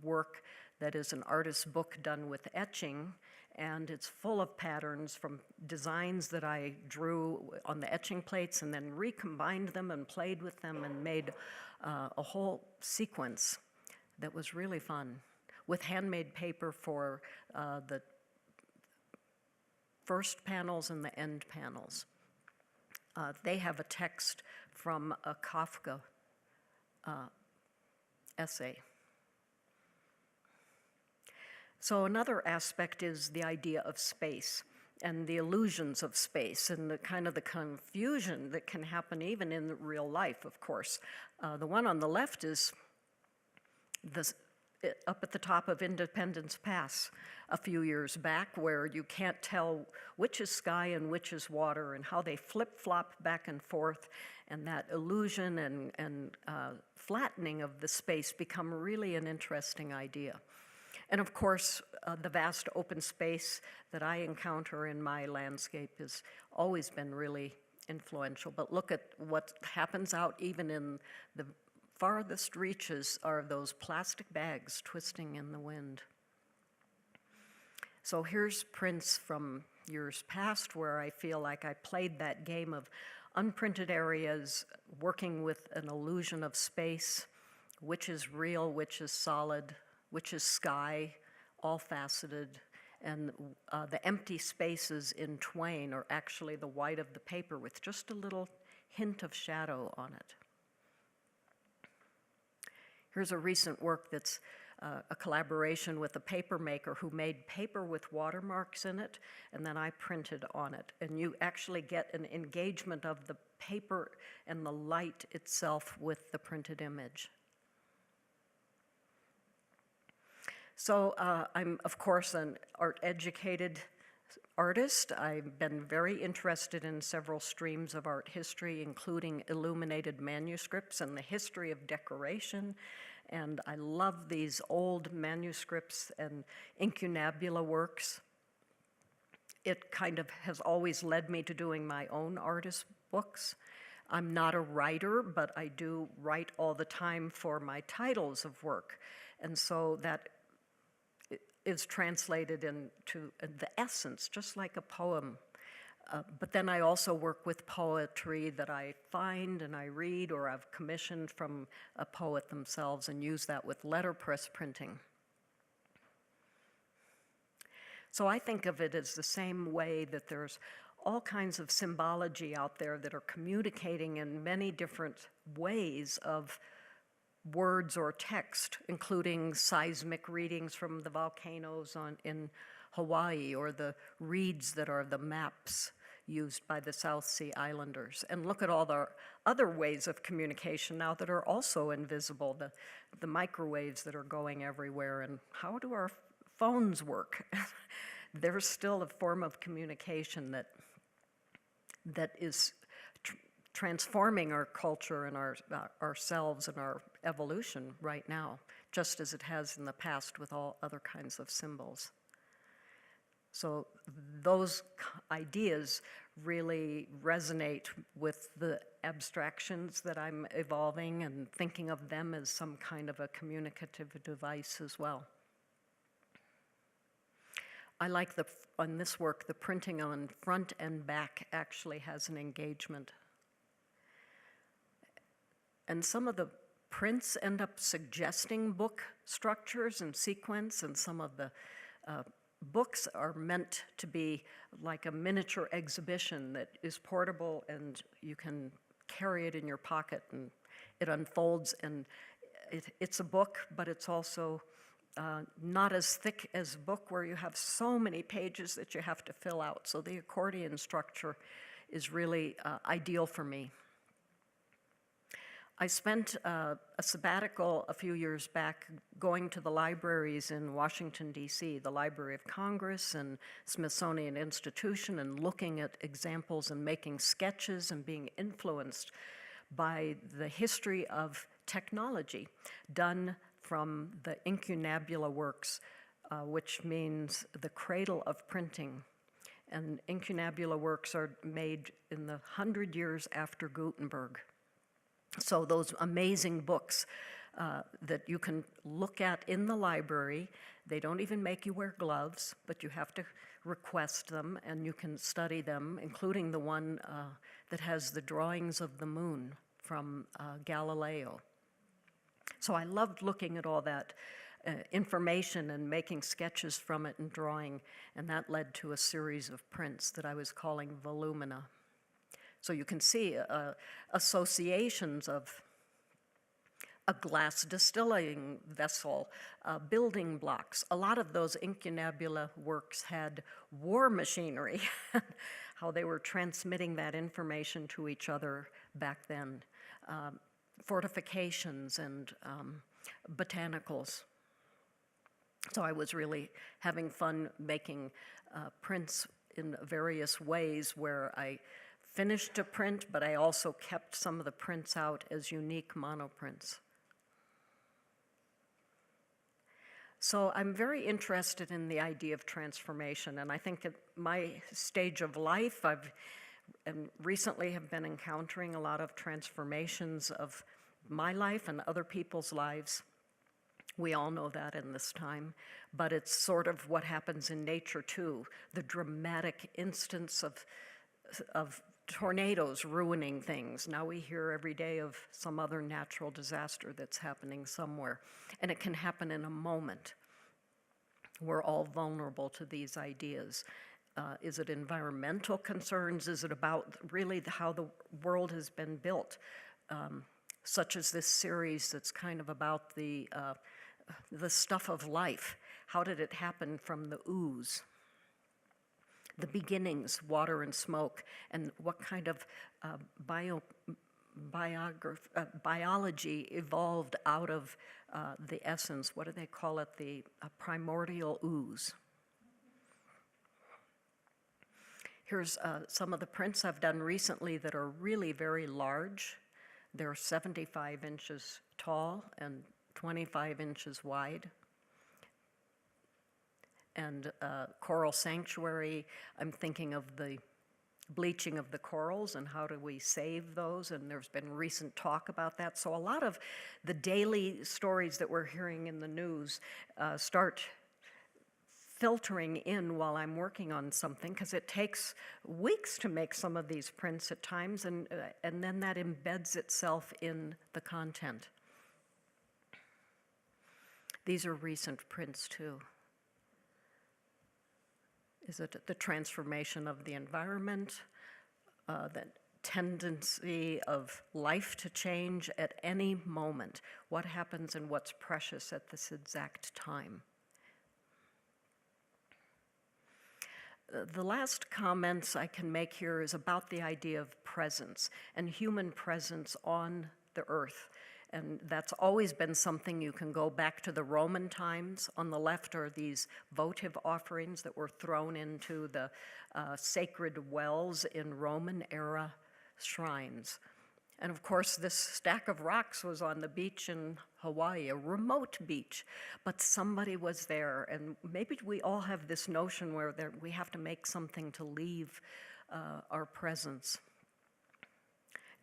work that is an artist's book done with etching, and it's full of patterns from designs that I drew on the etching plates and then recombined them and played with them and made a whole sequence that was really fun, with handmade paper for the first panels and the end panels. They have a text from a Kafka essay. So another aspect is the idea of space and the illusions of space and the kind of the confusion that can happen even in real life, of course. The one on the left is up at the top of Independence Pass a few years back, where you can't tell which is sky and which is water, and how they flip-flop back and forth, and that illusion and flattening of the space become really an interesting idea. And of course, the vast open space that I encounter in my landscape has always been really influential. But look at what happens out even in the farthest reaches are those plastic bags twisting in the wind. So here's prints from years past where I feel like I played that game of unprinted areas, working with an illusion of space, which is real, which is solid, which is sky, all faceted, and the empty spaces in twain are actually the white of the paper with just a little hint of shadow on it. Here's a recent work that's a collaboration with a paper maker who made paper with watermarks in it, and then I printed on it. And you actually get an engagement of the paper and the light itself with the printed image. So I'm, of course, an art-educated artist. I've been very interested in several streams of art history, including illuminated manuscripts and the history of decoration. And I love these old manuscripts and incunabula works. It kind of has always led me to doing my own artist books. I'm not a writer, but I do write all the time for my titles of work. And so that is translated into the essence, just like a poem. But then I also work with poetry that I find and I read or I've commissioned from a poet themselves and use that with letterpress printing. So I think of it as the same way that there's all kinds of symbology out there that are communicating in many different ways of words or text, including seismic readings from the volcanoes in Hawaii, or the reeds that are the maps used by the South Sea Islanders. And look at all the other ways of communication now that are also invisible, the microwaves that are going everywhere, and how do our phones work? There's still a form of communication that is transforming our culture and ourselves and our evolution right now, just as it has in the past with all other kinds of symbols. So those ideas really resonate with the abstractions that I'm evolving and thinking of them as some kind of a communicative device as well. I like on this work, the printing on front and back actually has an engagement. And some of the prints end up suggesting book structures and sequence, and some of the books are meant to be like a miniature exhibition that is portable and you can carry it in your pocket and it unfolds, and it's a book, but it's also not as thick as a book where you have so many pages that you have to fill out. So the accordion structure is really ideal for me. I spent a sabbatical a few years back going to the libraries in Washington, D.C., the Library of Congress and Smithsonian Institution, and looking at examples and making sketches and being influenced by the history of technology done from the incunabula works, which means the cradle of printing. And incunabula works are made in the 100 years after Gutenberg. So those amazing books that you can look at in the library, they don't even make you wear gloves, but you have to request them and you can study them, including the one that has the drawings of the moon from Galileo. So I loved looking at all that information and making sketches from it and drawing, and that led to a series of prints that I was calling volumina. So you can see associations of a glass distilling vessel, building blocks. A lot of those incunabula works had war machinery, how they were transmitting that information to each other back then. Fortifications and botanicals. So I was really having fun making prints in various ways where I finished a print, but I also kept some of the prints out as unique monoprints. So I'm very interested in the idea of transformation, and I think at my stage of life, recently have been encountering a lot of transformations of my life and other people's lives. We all know that in this time, but it's sort of what happens in nature too. The dramatic instance of tornadoes ruining things. Now we hear every day of some other natural disaster that's happening somewhere, and it can happen in a moment. We're all vulnerable to these ideas. Is it environmental concerns? Is it about really how the world has been built? Such as this series that's kind of about the stuff of life. How did it happen from the ooze? The beginnings, water and smoke, and what kind of biology evolved out of the essence. What do they call it? The primordial ooze. Here's some of the prints I've done recently that are really very large. They're 75 inches tall and 25 inches wide. And Coral Sanctuary, I'm thinking of the bleaching of the corals and how do we save those, and there's been recent talk about that. So a lot of the daily stories that we're hearing in the news start filtering in while I'm working on something, because it takes weeks to make some of these prints at times, and then that embeds itself in the content. These are recent prints too. Is it the transformation of the environment, the tendency of life to change at any moment? What happens and what's precious at this exact time? The last comments I can make here is about the idea of presence and human presence on the earth. And that's always been something. You can go back to the Roman times. On the left are these votive offerings that were thrown into the sacred wells in Roman era shrines. And of course, this stack of rocks was on the beach in Hawaii, a remote beach, but somebody was there. And maybe we all have this notion where we have to make something to leave our presence.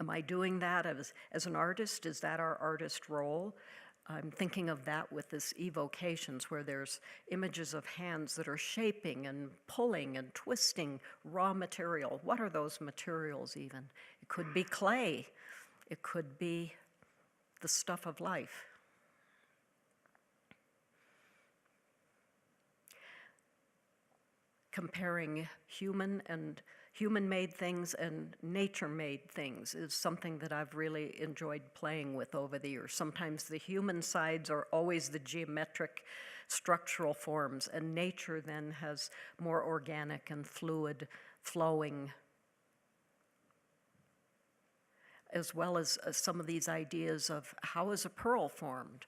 Am I doing that as an artist? Is that our artist role? I'm thinking of that with this evocations, where there's images of hands that are shaping and pulling and twisting raw material. What are those materials even? It could be clay. It could be the stuff of life. Comparing human-made things and nature-made things is something that I've really enjoyed playing with over the years. Sometimes the human sides are always the geometric structural forms, and nature then has more organic and fluid, flowing, as well as some of these ideas of how is a pearl formed.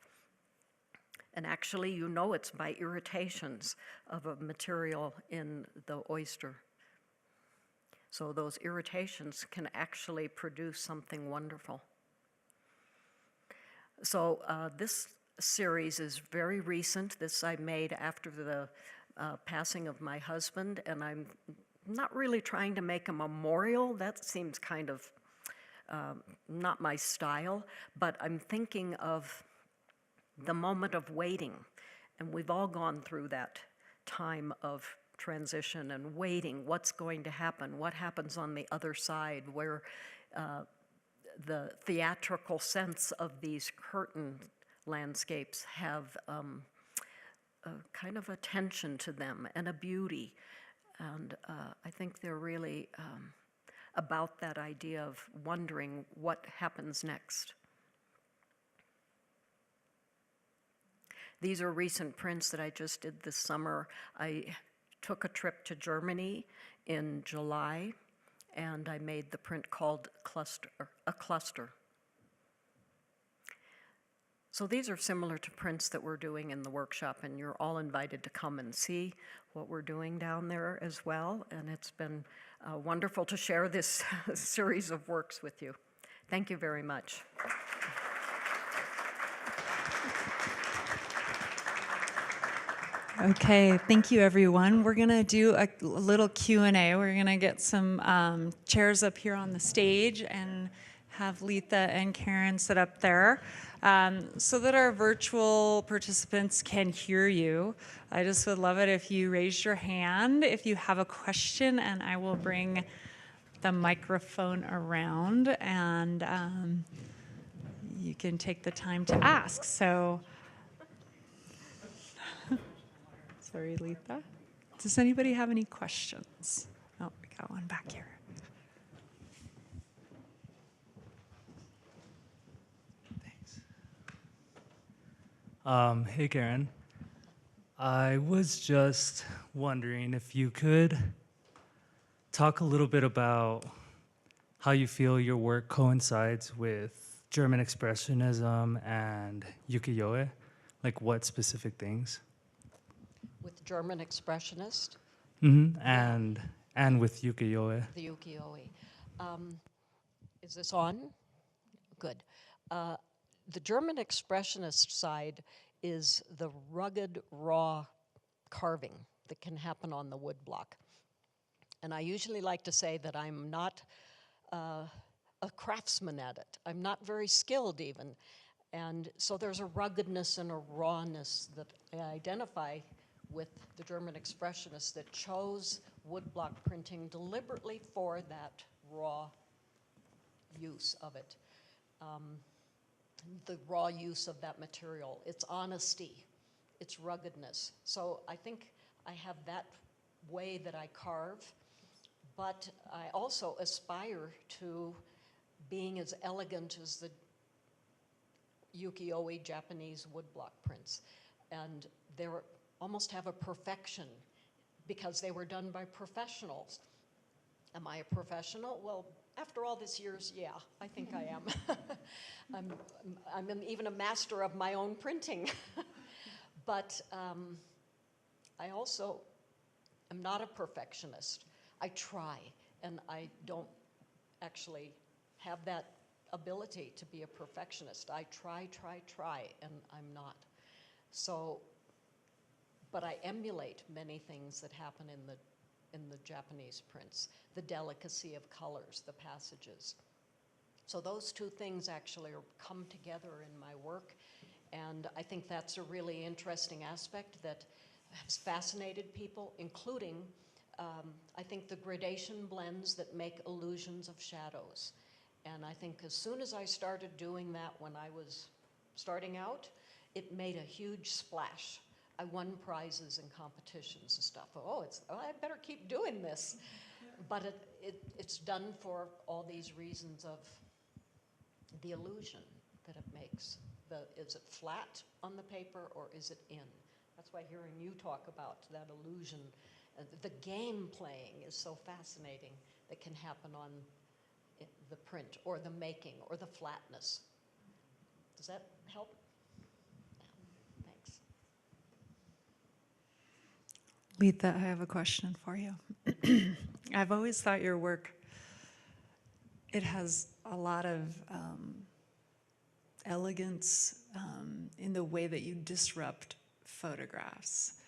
And actually, you know it's by irritations of a material in the oyster. So those irritations can actually produce something wonderful. So this series is very recent. This I made after the passing of my husband, and I'm not really trying to make a memorial. That seems kind of not my style, but I'm thinking of the moment of waiting. And we've all gone through that time of transition and waiting. What's going to happen? What happens on the other side, where the theatrical sense of these curtain landscapes have kind of a tension to them and a beauty. And I think they're really about that idea of wondering what happens next. These are recent prints that I just did this summer. I took a trip to Germany in July, and I made the print called A Cluster. So these are similar to prints that we're doing in the workshop, and you're all invited to come and see what we're doing down there as well. And it's been wonderful to share this series of works with you. Thank you very much. Okay, thank you, everyone. We're gonna do a little Q&A. We're gonna get some chairs up here on the stage and have Letha and Karen sit up there so that our virtual participants can hear you. I just would love it if you raised your hand if you have a question, and I will bring the microphone around, and you can take the time to ask. So. Sorry, Letha. Does anybody have any questions? Oh, we got one back here. Thanks. Hey, Karen. I was just wondering if you could talk a little bit about how you feel your work coincides with German Expressionism and ukiyo-e, like what specific things? With German Expressionist, And with ukiyo-e. the ukiyo-e. Is this on? Good. The German Expressionist side is the rugged, raw carving that can happen on the wood block. And I usually like to say that I'm not a craftsman at it. I'm not very skilled even. And so there's a ruggedness and a rawness that I identify with the German Expressionists that chose woodblock printing deliberately for that raw use of it. The raw use of that material, its honesty, its ruggedness. So I think I have that way that I carve, but I also aspire to being as elegant as the ukiyo-e Japanese woodblock prints. And they almost have a perfection because they were done by professionals. Am I a professional? Well, after all these years, yeah, I think I am. I'm even a master of my own printing. But I also am not a perfectionist. I try, and I don't actually have that ability to be a perfectionist. I try, and I'm not. So, but I emulate many things that happen in the Japanese prints, the delicacy of colors, the passages. So those two things actually come together in my work, and I think that's a really interesting aspect that has fascinated people, including, I think, the gradation blends that make illusions of shadows. And I think as soon as I started doing that when I was starting out, it made a huge splash. I won prizes in competitions and stuff. Oh, I better keep doing this. But it's done for all these reasons of the illusion that it makes. Is it flat on the paper or is it in? That's why hearing you talk about that illusion, the game playing is so fascinating that can happen on the print or the making or the flatness. Does that help? Yeah. Thanks. Letha, I have a question for you. I've always thought your work, it has a lot of elegance in the way that you disrupt photographs.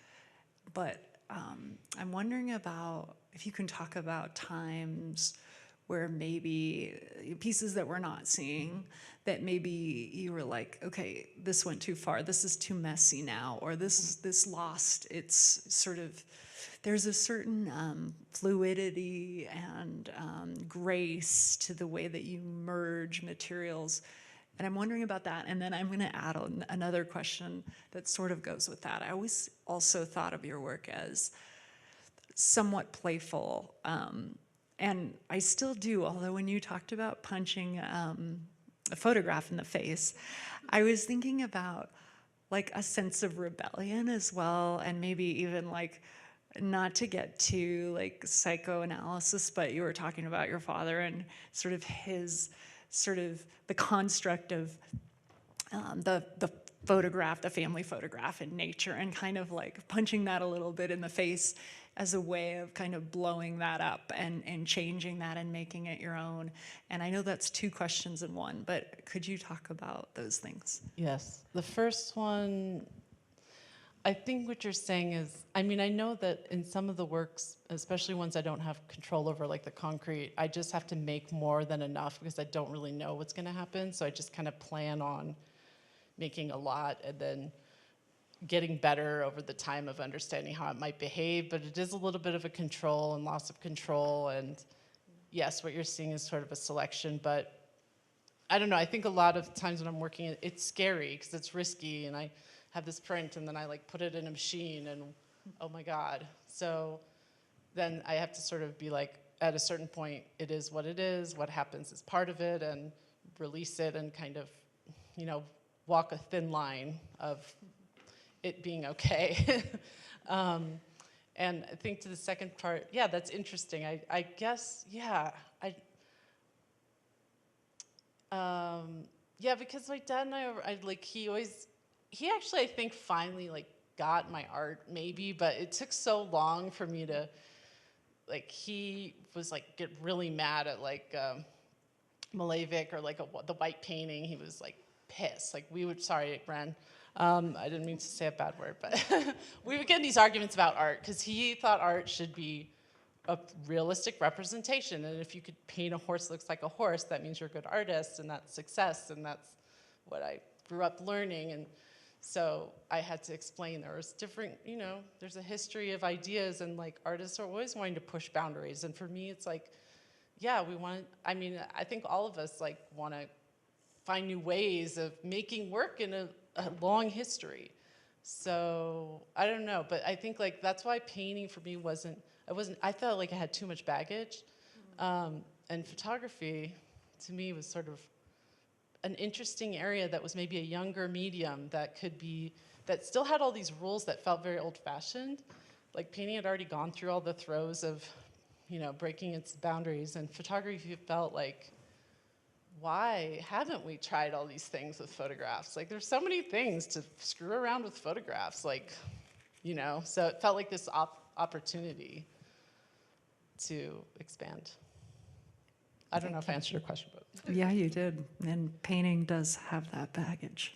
But I'm wondering about if you can talk about times where maybe pieces that we're not seeing, that maybe you were like, okay, this went too far, this is too messy now, or this lost its sort of, there's a certain fluidity and grace to the way that you merge materials. And I'm wondering about that, and then I'm gonna add another question that sort of goes with that. I always also thought of your work as somewhat playful, and I still do, although when you talked about punching a photograph in the face, I was thinking about like a sense of rebellion as well, and maybe even like, not to get too like psychoanalysis, but you were talking about your father and sort of his, sort of the construct of the photograph, the family photograph in nature, and kind of like punching that a little bit in the face as a way of kind of blowing that up and changing that and making it your own. And I know that's two questions in one, but could you talk about those things? Yes. The first one, I think what you're saying is, I mean, I know that in some of the works, especially ones I don't have control over, like the concrete, I just have to make more than enough because I don't really know what's going to happen. So I just kind of plan on making a lot and then getting better over the time of understanding how it might behave. But it is a little bit of a control and loss of control. And yes, what you're seeing is sort of a selection, but I don't know. I think a lot of times when I'm working, it's scary because it's risky, and I have this print, and then I like put it in a machine, and oh my God. So then I have to sort of be like, at a certain point, it is what it is. What happens is part of it, and release it, and kind of, you know, walk a thin line of it being okay. And I think to the second part, yeah, that's interesting. I guess, yeah, yeah, because my dad and I like, he actually, I think, finally, like, got my art, maybe, but it took so long for me to, like, he was, like, get really mad at, like, Malevich or, like, the white painting. He was, like, pissed. Like, sorry, Ren, I didn't mean to say a bad word, but we would get in these arguments about art, because he thought art should be a realistic representation, and if you could paint a horse that looks like a horse, that means you're a good artist, and that's success, and that's what I grew up learning. And so I had to explain there was different, you know, there's a history of ideas, and like artists are always wanting to push boundaries. And for me, it's like, yeah, I mean, I think all of us like want to find new ways of making work in a long history. So I don't know, but I think like that's why painting for me I felt like I had too much baggage. And photography, to me, was sort of an interesting area that was maybe a younger medium that still had all these rules that felt very old-fashioned. Like painting had already gone through all the throes of, you know, breaking its boundaries, and photography felt like, why haven't we tried all these things with photographs? Like, there's so many things to screw around with photographs, like, you know, so it felt like this opportunity to expand. I don't know if I answered your question, but. Yeah, you did. And painting does have that baggage.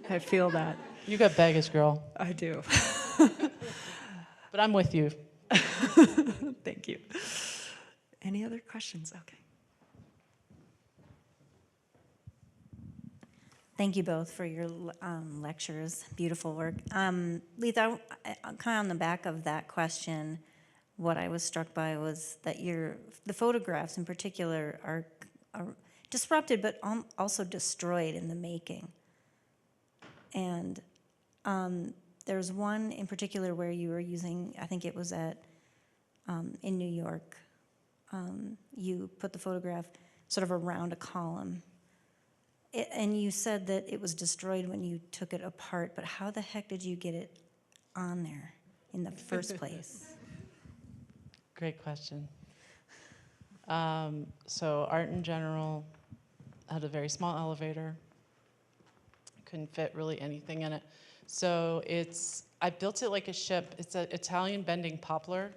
I feel that. You got baggage, girl. I do. But I'm with you. Thank you. Any other questions? Okay. Thank you both for your lectures. Beautiful work. Letha, kind of on the back of that question, what I was struck by was that the photographs in particular are disrupted, but also destroyed in the making. And there's one in particular where you were using, I think it was in New York, you put the photograph sort of around a column. And you said that it was destroyed when you took it apart, but how the heck did you get it on there in the first place? Great question. So art in general had a very small elevator. Couldn't fit really anything in it. So I built it like a ship. It's an Italian bending poplar.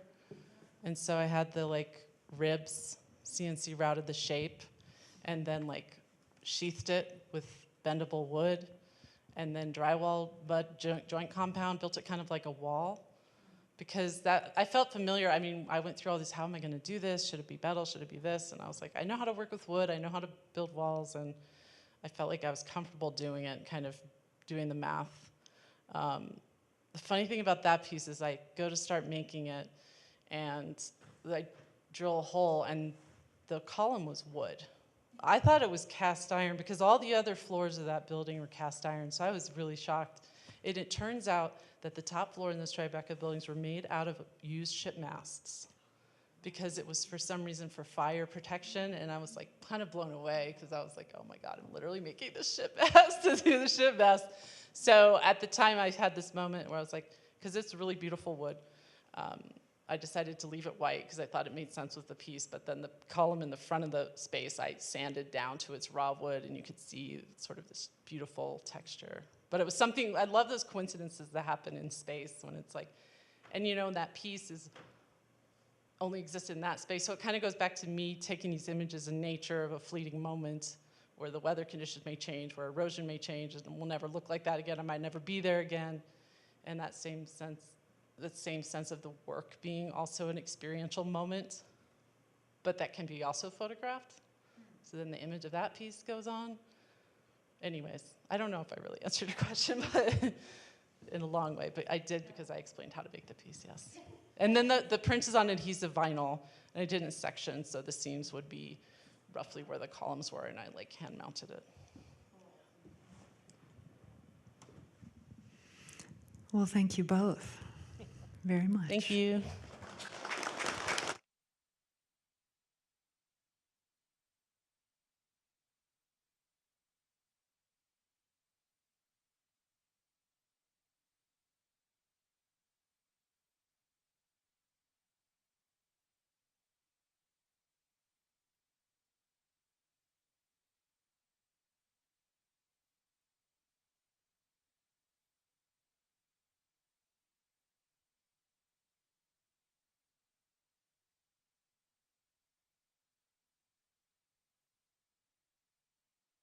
And so I had the like ribs, CNC routed the shape, and then like sheathed it with bendable wood, and then drywall mud joint compound, built it kind of like a wall. Because I felt familiar. I mean, I went through all this, how am I gonna do this? Should it be metal? Should it be this? And I was like, I know how to work with wood. I know how to build walls. And I felt like I was comfortable doing it, kind of doing the math. The funny thing about that piece is I go to start making it, and I drill a hole, and the column was wood. I thought it was cast iron because all the other floors of that building were cast iron, so I was really shocked. It turns out that the top floor in those Tribeca buildings were made out of used ship masts because it was for some reason for fire protection, and I was like kind of blown away because I was like, oh my God, I'm literally making this ship mast to do the ship mast. So at the time I had this moment where I was like, because it's really beautiful wood, I decided to leave it white because I thought it made sense with the piece, but then the column in the front of the space I sanded down to its raw wood, and you could see sort of this beautiful texture. But it was something, I love those coincidences that happen in space when it's like, and you know, that piece only existed in that space, so it kind of goes back to me taking these images in nature of a fleeting moment where the weather conditions may change, where erosion may change, and we'll never look like that again, I might never be there again. and that same sense of the work being also an experiential moment, but that can be also photographed. So then the image of that piece goes on. Anyways, I don't know if I really answered your question, but in a long way, but I did because I explained how to make the piece, yes. And then the print is on adhesive vinyl, and I did it in sections, so the seams would be roughly where the columns were, and I like hand mounted it. Well, thank you both very much. Thank you.